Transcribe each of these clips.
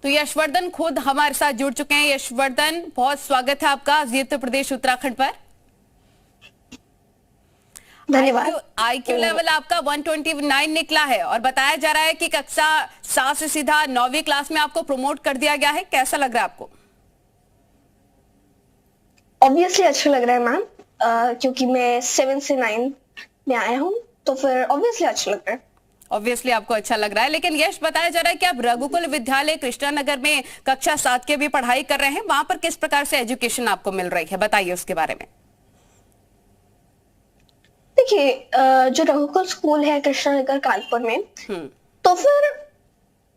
तो यशवर्धन खुद हमारे साथ जुड़ चुके हैं। यशवर्धन, बहुत स्वागत है आपका जी उत्तर प्रदेश उत्तराखंड पर। धन्यवाद। आईक्यू लेवल आपका 129 निकला है और बताया जा रहा है कि कक्षा 7 से सीधा 9वीं क्लास में आपको प्रमोट कर दिया गया है। कैसा लग रहा है आपको? ऑब्वियसली अच्छा लग रहा है मैम, क्योंकि मैं 7 से 9 में आया हूँ, तो फिर ऑब्वियसली अच्छा लग रहा है। ऑब्वियसली आपको अच्छा लग रहा है, लेकिन यश बताया जा रहा है कि आप रघुकुल विद्यालय कृष्णानगर में कक्षा 7 के भी पढ़ाई कर रहे हैं। वहां पर किस प्रकार से एजुकेशन आपको मिल रही है, बताइए उसके बारे में। देखिए, जो रघुकुल स्कूल है कृष्णानगर कानपुर में, तो फिर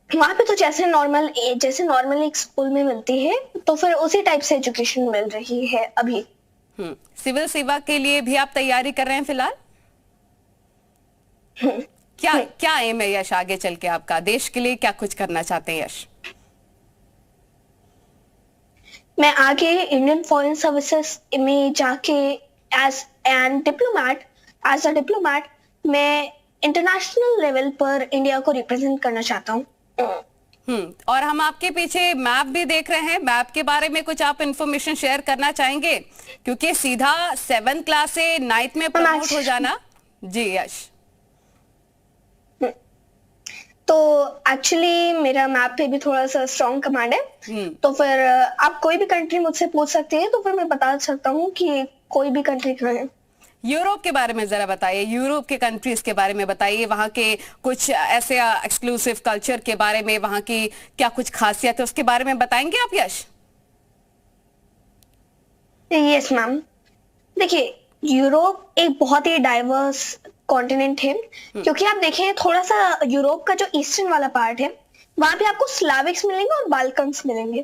वहां पे तो जैसे नॉर्मल एक स्कूल में मिलती है, तो फिर उसी टाइप से एजुकेशन मिल रही है अभी। सिविल सेवा के लिए भी आप तैयारी कर रहे हैं फिलहाल? क्या एम है यश आगे चल के आपका? देश के लिए क्या कुछ करना चाहते हैं यश? मैं आगे इंडियन फॉरेन सर्विसेज में जाके एज अ डिप्लोमेट मैं इंटरनेशनल लेवल पर इंडिया को रिप्रेजेंट करना चाहता हूँ। और हम आपके पीछे मैप भी देख रहे हैं। मैप के बारे में कुछ आप इंफॉर्मेशन शेयर करना चाहेंगे? क्योंकि सीधा 7th क्लास से 9th में प्रमोट हो जाना। जी यश। तो एक्चुअली मेरा मैप पे भी थोड़ा सा स्ट्रॉन्ग कमांड है, तो फिर आप कोई भी कंट्री मुझसे पूछ सकते हैं, तो फिर मैं बता सकता हूँ कि कोई भी कंट्री कहाँ है। यूरोप के बारे में जरा बताइए, यूरोप के कंट्रीज के बारे में बताइए, वहां के कुछ ऐसे एक्सक्लूसिव कल्चर के बारे में, वहां की क्या कुछ खासियत है उसके बारे में बताएंगे आप यश? यस मैम, देखिए यूरोप एक बहुत ही डाइवर्स कॉन्टिनेंट है, क्योंकि आप देखें थोड़ा सा यूरोप का जो ईस्टर्न वाला पार्ट है, वहां पे आपको स्लाविक्स मिलेंगे और बाल्कन्स मिलेंगे।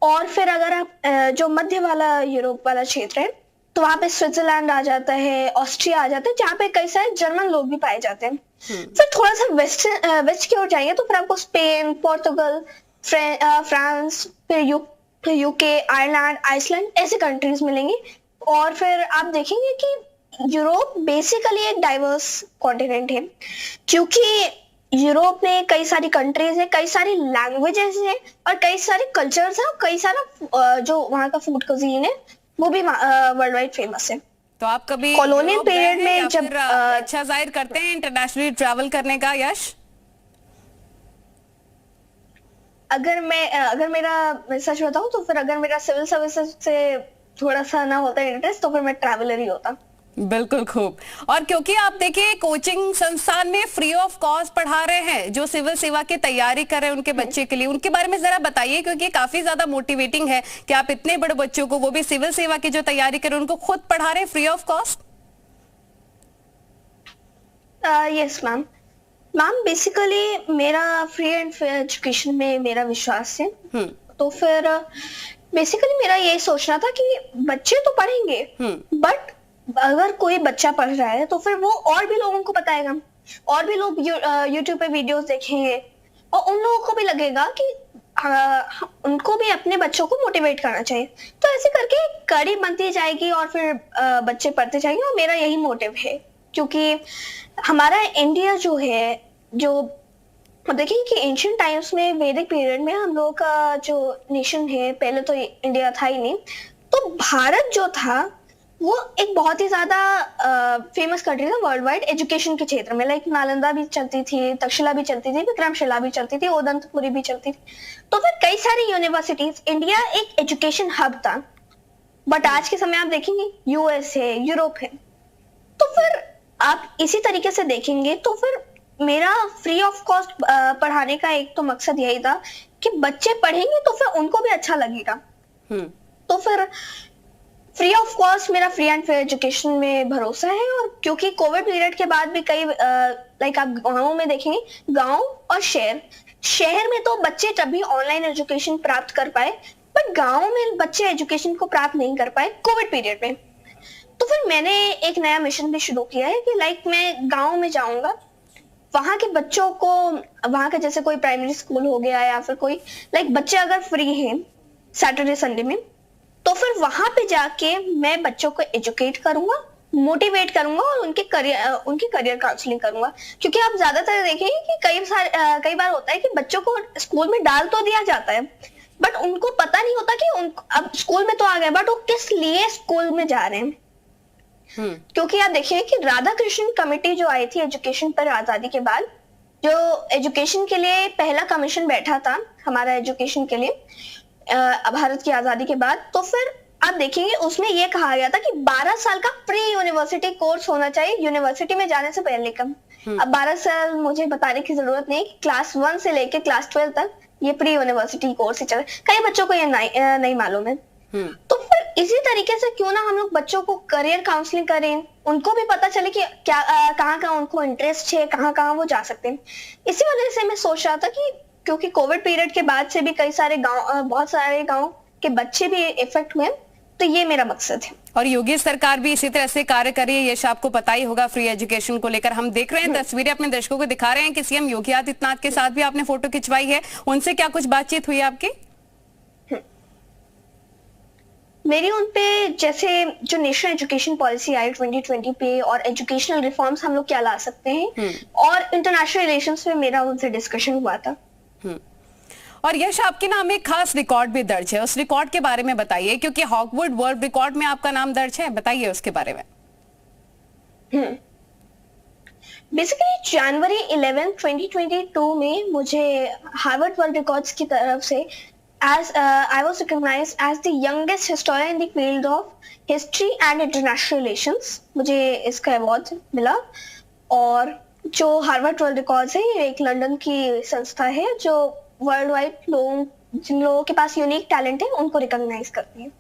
और फिर अगर आप जो मध्य वाला यूरोप वाला क्षेत्र है, तो वहां पे स्विट्जरलैंड आ जाता है, ऑस्ट्रिया आ जाता है, जहाँ पे कई सारे जर्मन लोग भी पाए जाते हैं। फिर थोड़ा सा वेस्ट की ओर जाएंगे तो फिर आपको स्पेन, पोर्तुगल, फ्रांस, फिर यूके, आयरलैंड, आइसलैंड ऐसे कंट्रीज मिलेंगी। और फिर आप देखेंगे कि यूरोप बेसिकली एक डाइवर्स कॉन्टिनेंट है, क्योंकि यूरोप में कई सारी कंट्रीज है, कई सारी लैंग्वेजेस है और कई सारे कल्चर्स है और कई सारा जो वहाँ का फूड कुजीन है वो भी वर्ल्ड वाइड फेमस है। तो आप कभी कॉलोनियल पीरियड में जब अच्छा जाहिर करते हैं इंटरनेशनली ट्रैवल करने का यश? अगर मैं सच बताऊं तो फिर अगर मेरा सिविल सर्विसेज से थोड़ा सा ना होता इंटरेस्ट, तो फिर मैं ट्रैवलर ही होता। बिल्कुल खूब। और क्योंकि आप देखिए कोचिंग संस्थान में फ्री ऑफ कॉस्ट पढ़ा रहे हैं जो सिविल सेवा की तैयारी कर रहे हैं उनके बच्चे के लिए, उनके बारे में जरा बताइए, क्योंकि काफी ज्यादा मोटिवेटिंग है कि आप इतने बड़े बच्चों को, वो भी सिविल सेवा की जो तैयारी कर रहे हैं, उनको खुद पढ़ा रहे हैं free of cost. Yes ma'am, basically मेरा फ्री एंड फेयर एजुकेशन में मेरा विश्वास है। तो फिर बेसिकली मेरा यही सोचना था कि बच्चे तो पढ़ेंगे, बट अगर कोई बच्चा पढ़ रहा है तो फिर वो और भी लोगों को बताएगा, और भी लोग यूट्यूब पे वीडियोस देखेंगे और उन लोगों को भी लगेगा कि उनको भी अपने बच्चों को मोटिवेट करना चाहिए। तो ऐसे करके कड़ी बनती जाएगी और फिर बच्चे पढ़ते जाएंगे, और मेरा यही मोटिव है। क्योंकि हमारा इंडिया जो है, जो देखिए कि एंशियंट टाइम्स में, वैदिक पीरियड में हम लोगों का जो नेशन है, पहले तो इंडिया था ही नहीं, तो भारत जो था वो एक बहुत ही ज्यादा फेमस कंट्री था वर्ल्ड वाइड एजुकेशन के क्षेत्र में। लाइक नालंदा भी चलती थी, तक्षशिला भी चलती थी, विक्रमशिला भी चलती थी, ओदंतपुरी भी चलती थी। तो फिर कई सारी यूनिवर्सिटीज, इंडिया एक एजुकेशन हब था। बट आज के समय आप देखेंगे यूएस है, यूरोप है। तो फिर आप इसी तरीके से देखेंगे तो फिर मेरा फ्री ऑफ कॉस्ट पढ़ाने का एक तो मकसद यही था कि बच्चे पढ़ेंगे तो फिर उनको भी अच्छा लगेगा। तो फिर फ्री ऑफ कॉस्ट मेरा फ्री एंड फेयर एजुकेशन में भरोसा है। और क्योंकि कोविड पीरियड के बाद भी कई लाइक आप गाँव में देखेंगे, गाँव और शहर में तो बच्चे तब भी ऑनलाइन एजुकेशन प्राप्त कर पाए, बट गाँव में बच्चे एजुकेशन को प्राप्त नहीं कर पाए कोविड पीरियड में। तो फिर मैंने एक नया मिशन भी शुरू किया है कि लाइक मैं गाँव में जाऊंगा, वहां के बच्चों को, वहां का जैसे कोई प्राइमरी स्कूल हो गया या फिर कोई लाइक बच्चे अगर फ्री हैं सैटरडे संडे में, तो फिर वहां पे जाके मैं बच्चों को एजुकेट करूंगा, मोटिवेट करूंगा और उनकी करियर काउंसलिंग करूंगा, क्योंकि आप ज्यादातर देखेंगे कि कई बार होता है कि बच्चों को स्कूल में डाल तो दिया जाता है, बट उनको पता नहीं होता कि अब स्कूल में तो आ गए, बट वो किस लिए स्कूल में जा रहे हैं। क्योंकि आप देखिए कि राधा कृष्ण कमेटी जो आई थी एजुकेशन पर आजादी के बाद, जो एजुकेशन के लिए पहला कमीशन बैठा था हमारा एजुकेशन के लिए भारत की आजादी के बाद, तो फिर आप देखेंगे उसमें यह कहा गया था कि 12 साल का प्री यूनिवर्सिटी कोर्स होना चाहिए यूनिवर्सिटी में जाने से पहले का। अब 12 साल मुझे बताने की जरूरत नहीं कि क्लास 1 से लेके क्लास 12 तक ये प्री यूनिवर्सिटी कोर्स ही चल रहा है। कई बच्चों को ये नहीं मालूम है। तो फिर इसी तरीके से क्यों ना हम लोग बच्चों को करियर काउंसलिंग करें, उनको भी पता चले कि क्या कहाँ उनको इंटरेस्ट है, कहाँ वो जा सकते हैं। इसी वजह से मैं सोच रहा था कि क्योंकि कोविड पीरियड के बाद से भी बहुत सारे गांव के बच्चे भी इफेक्ट हुए, तो ये मेरा मकसद है। और योगी सरकार भी इसी तरह से कार्य कर रही है, यश आपको पता ही होगा फ्री एजुकेशन को लेकर। हम देख रहे हैं तस्वीरें अपने दर्शकों को दिखा रहे हैं कि सीएम योगी आदित्यनाथ के साथ भी आपने फोटो खिंचवाई है, उनसे क्या कुछ बातचीत हुई आपकी? मेरी उनपे जैसे जो नेशनल एजुकेशन पॉलिसी आई 2020 पे और एजुकेशनल रिफॉर्म्स हम लोग क्या ला सकते हैं और इंटरनेशनल रिलेशंस पे मेरा उनसे डिस्कशन हुआ था। और यश आपके नाम एक खास रिकॉर्ड भी दर्ज है, उस रिकॉर्ड के बारे में बताइए, क्योंकि हॉकवुड वर्ल्ड रिकॉर्ड में आपका नाम दर्ज है, बताइए उसके बारे में। बेसिकली जनवरी 11, 2022 में मुझे हार्वर्ड वर्ल्ड रिकॉर्ड्स की तरफ से as I was recognized as the youngest historian in the field of history and international relations, मुझे इसका अवार्ड मिला। और जो हार्वर्ड वर्ल्ड रिकॉर्ड्स है ये एक लंदन की संस्था है जो वर्ल्ड वाइड जिन लोगों के पास यूनिक टैलेंट है उनको रिकॉग्नाइज करती है।